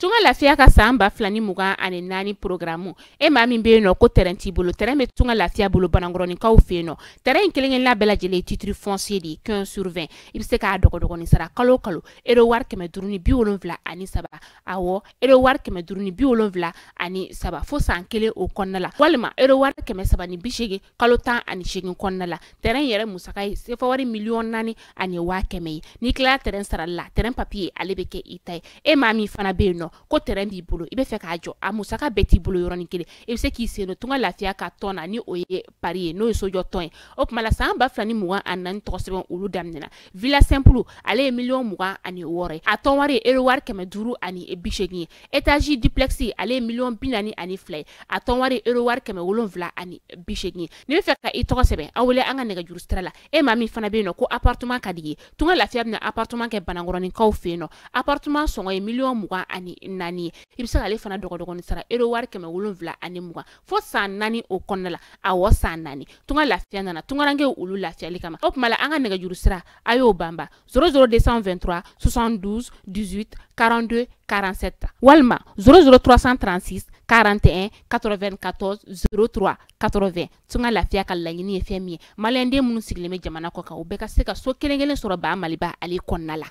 tunga lafiya ka samba flani mugan ani nani programu e ma min be no ko terrain ti bolo terrain be tunga lafiya bolo banangoroni kaw fe no terrain kelen la bela jele titre foncier di 15 sur 20 ibse ka dogo ni sara kalo ero war keme duruni bi wolonvla ani saba awo ero war keme duruni bi wolonvla ani saba fo san kele o konnala walma ero war keme saba ni bishege kalo tan ani shegin konnala terrain yere musaka se fa wari million nani ani wa keme ni kla terrain sara la terrain papier alebeke itay e ma mi fana be no ko terrain bi bolo ibe fe ka jo amusaka beti bolo yoroni kele e se ki se no tunga lafiya ka tona ni oye parie no so jo ton o kuma la samba flani mugan anan to sebon ulu damnena villa simple ale million mugan ani wore aton wari ero war keme duru ani ebishegi etage duplexi ale million binani ani flay aton wari ero war keme wolonvla ani bishegi ni fe ka ito sebe awole anga nega juru strala e mami fana be no ko appartement kadigi tunga lafiya na appartement ke banangoroni kaw fe no appartement songo e million mugan ani nani ibsa ale fana dogo ni sara ero war keme wolonvla ani mugan fo san nani o konnala awo san nani tunga lafiya nana tunga range ulu lafiya likama op mala anga nega juru stra ayo bamba 00223 72 18 42 47 walma 00336 41 94 03 80 tunga lafiya ka lanyini e femi malende munu sigleme jamana ko ka ubeka seka so kelengelen soro ba maliba ali konnala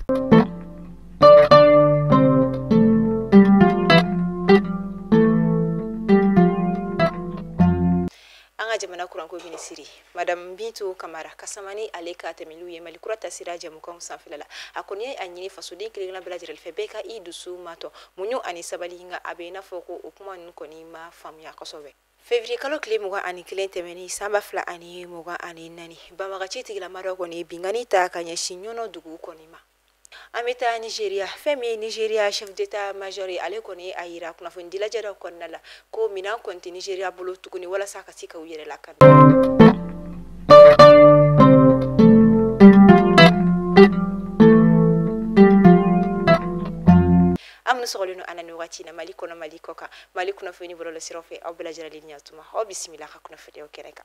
jamana kuranko binisiri madam Bintu Kamara kasamani aleka temilu ye malikura tasira jamukan sanfilala akoni anyini fasodi kiligna bela jirel febeka idusu mato munyo ani sabalinga abena foko okuma nkoni ma famya kosobe février kalo kile muga ani kile temeni samba fla ani muga ani nani bamaga chiti la maro koni bingani ta kanya shinyono dugu konima amita Nigeria femi Nigeria chef d'état major ale koni ayira kuna fo ndila jara konnala ko mina konti Nigeria bolo tukuni wala saka sika uyere la kan amna sogolino anani wati na maliko na malikoka malikuna fo ni bolo le sirofe abula jara linya tuma o bismillah hakuna fete o kereka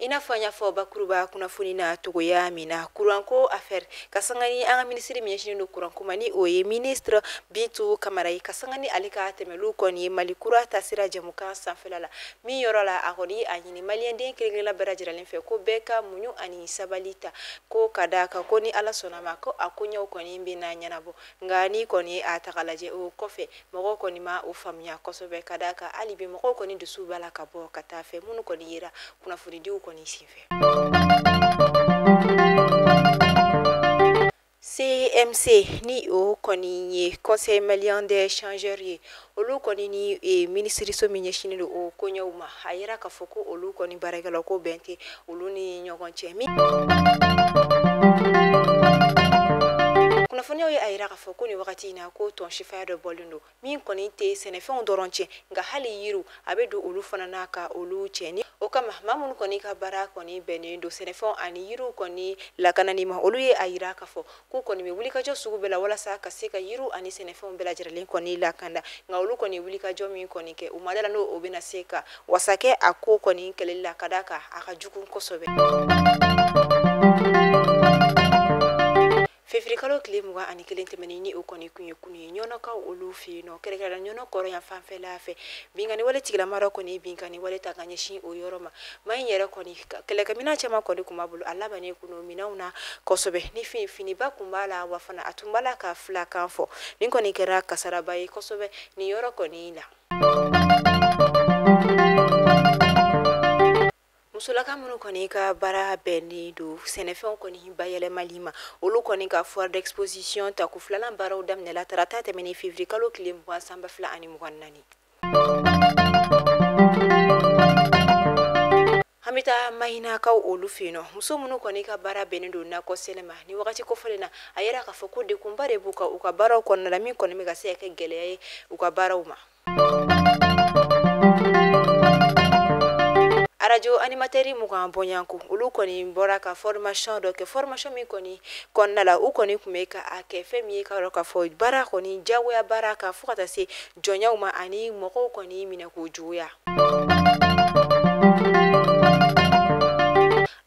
inafanya fo bakuruba kuna funi na togo ya mina kuranko affaire kasangani anga ministre minyashini no kuranko mani oye ministre Bintu Kamara kasangani alika temelu koni malikura tasira jamuka sanfelala mi yorola akoni anyini maliende kirigela barajira lenfe ko beka munyu ani sabalita ko kadaka koni ala sonama ko akunya koni mbina nyanabo ngani koni atakalaje o kofe mogo koni ma ufamya kosobe kadaka alibi mogo koni dusu bala kabo katafe munu koni yira kuna funi diu CMC ni o koni conseil malien des changeurs olu koni ni ministre so minyeshini o konyauma hayira kafoko olu koni baragala ko bente olu ni nyogonche mi kuna foni oye ayira kafoko ni wakati na ko ton chiffre de bolundo mi koni te senefe ondoronche nga hali yiru abedo olu fana naka olu cheni okama mamun koni ka bara koni benendo senefon ani yiru koni lakana ni ma olu ye ayira kafo ku koni me wulika jo sugu bela wala sa kasika yiru ani senefon bela jiralen koni lakanda nga olu koni wulika jo mi koni ke umadala no obena seka wasake ako koni kelela kadaka akajuku kosobe février kalo kile muga ani kelen temeni ni ukoni kunye nyono ka olu fino kerekera nyono koro ya fanfela fe bingani wale tigila maro koni bingani wale takanye shin oyoroma mayere koni keleka mina chama koni kumabulu alaba ne kuno mina una kosobe ni fini ba kumbala wafana atumbala ka fla kanfo ninko ni kera kasaraba yi kosobe ni yoro koni ina musulaka munu koni ka bara beni do senefon koni bayele malima olu koni ka foire d'exposition ta ku flala bara udam ne la tarata te meni février kalo klim wa samba fla ani mugannani hamita mahina ka olu fino muso munu koni ka bara beni do na ko selema ni wakati ko folena ayera ka foko de kumbare buka uka bara ko na mi koni mega se ke gele uka bara uma radio animateri muga bonyanku ulu koni boraka formation donc formation mi koni konnala u koni kumeka ake femi ka roka fo bara koni jawe baraka fukata se jonya uma ani moko koni mina ko juya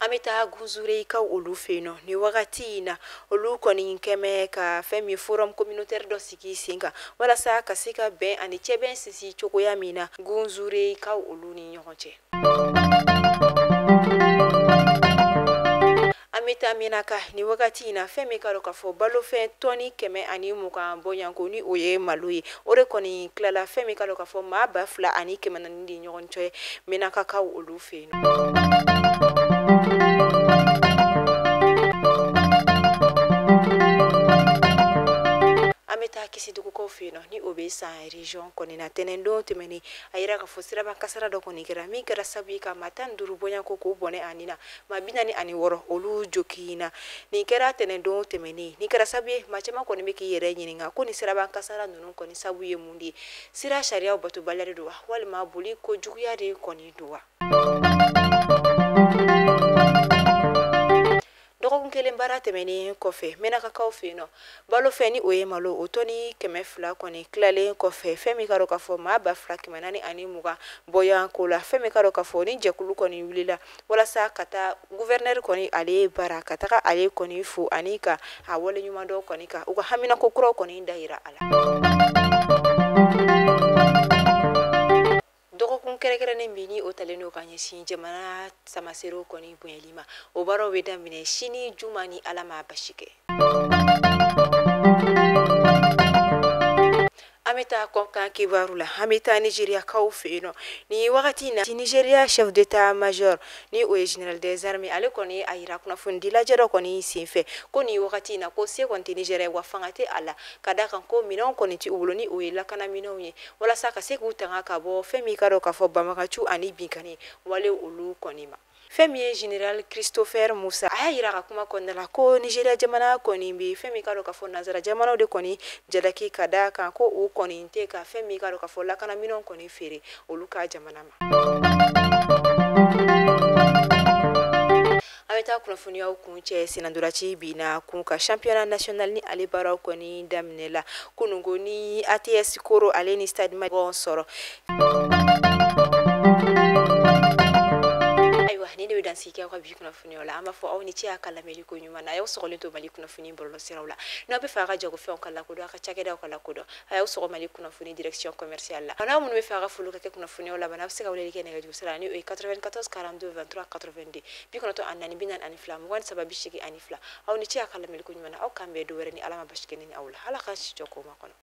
Amita gunzure ka olu feno ni wagati na olu kɔni kɛmɛ ka fɛn min forum communautaire dɔ sigi sen kan walasa ka se ka bɛn ani cɛbɛn sisi cogoya min na gunzure ka olu ni ɲɔgɔn cɛ. Amita minaka ni wagati na fɛn min ka dɔ ka fɔ balofɛn tɔni 120 bɔɲanko ni o ye malo ye o de kɔni tilala fɛn min ka dɔ ka fɔ maa 2 ani 400 de ɲɔgɔn cɛ minaka ka olu fɛ Amita kisi dugukaw fɛ ni o bɛ san region kɔni na tɛnɛndon tɛmɛni a yira ka fɔ siraba kasara dɔ kɔni kɛra min kɛra sabu ka maa 15 bɔɲanko k'o bɔnɛ ani na maa 46 olu jokiina nin kɛra tɛnɛndon tɛmɛni ni kɛra sabu maa caman kɔni bɛ k'i yɛrɛ ɲininka ko ni siraba kasara ninnu kɔni sabu ye mun de ye sira sariyaw batobaliya de don wa walima boli ko juguya de kɔni don wa. Dɔgɔkun kelen baara tɛmɛnen kɔfɛ Menakakaw fɛ yen nɔ balofɛn ni o ye malo o tɔni 200 kɔni tilalen kɔfɛ fɛn min ka dɔ ka fɔ maa 2,420 bɔyanko la fɛn min ka dɔ ka fɔ ni jɛkulu kɔni wulila walasa ka taa gouverneur kɔni ale bara ka taga ale kɔni fo ani ka a waleɲuman dɔ kɔni ka u ka haminako kuraw kɔni da yira a la. Dɔgɔkun kɛrɛnkɛrɛnnen bi ni o talen don ka ɲɛsin jamana samaserew kɔni bonyali ma o baaraw bɛ daminɛ sini juma ni ala ma basi kɛ. An bɛ taa kɔkan kibaru la an bɛ taa Nigériyakaw fɛ yen nɔ ni wagati na Nigeria chef d'état major ni o ye général des armées ale kɔni a yira kunnafoni lajɛ dɔ kɔni senfɛ ko ni wagati na ko se kɔni tɛ Nigeria wa fanga tɛ a la ka da kan ko minɛnw kɔni tɛ u bolo ni o ye lakana minɛnw ye walasa ka se k'u tanga ka bɔ fɛn min ka dɔ ka fɔ banbaganciw ani binkani wale olu kɔni ma. Fɛn min ye général Christopher Musa a y'a yira ka kuma kɔnɔna la ko Nigeria jamana kɔni bɛ fɛn min ka dɔ ka fɔ nanzara jamanaw de kɔni jalaki ka da kan ko u kɔni tɛ ka fɛn min ka dɔ ka fɔ lakana minɛnw kɔni feere olu ka jamana ma. An bɛ taa kunnafoniyaw kun cɛ sinandoraci bi na kun ka championnat national ni ale baaraw kɔni daminɛla kunungo ni ATS Koro ale ni Stade Malien sɔrɔ. Ni de bɛ dan sigi aw ka bi kunnafoniyaw la an b'a fɔ aw ni ce a ka lamɛnli ko ɲuman na a y'aw sɔgɔlen to Mali kunnafoni bɔlɔlɔsiraw la n'aw bɛ fɛ a ka jagofɛnw ka lakodɔn a ka cakɛdaw ka lakodɔn a y'aw sɔgɔ Mali kunnafoni direction commerciale la n'aw minnu bɛ fɛ a ka foliw ka kɛ kunnafoniyaw laban a bɛ se ka weleli kɛ nɛgɛjuru sira la ni o ye 94 42 23 82 94 44 23 82 aw ni ce a ka lamɛnli ko ɲuman na aw kan bɛn dɔwɛrɛ ni ala ma basi kɛ ni aw la ala ka si jɔ k'o ma kɔnɔ.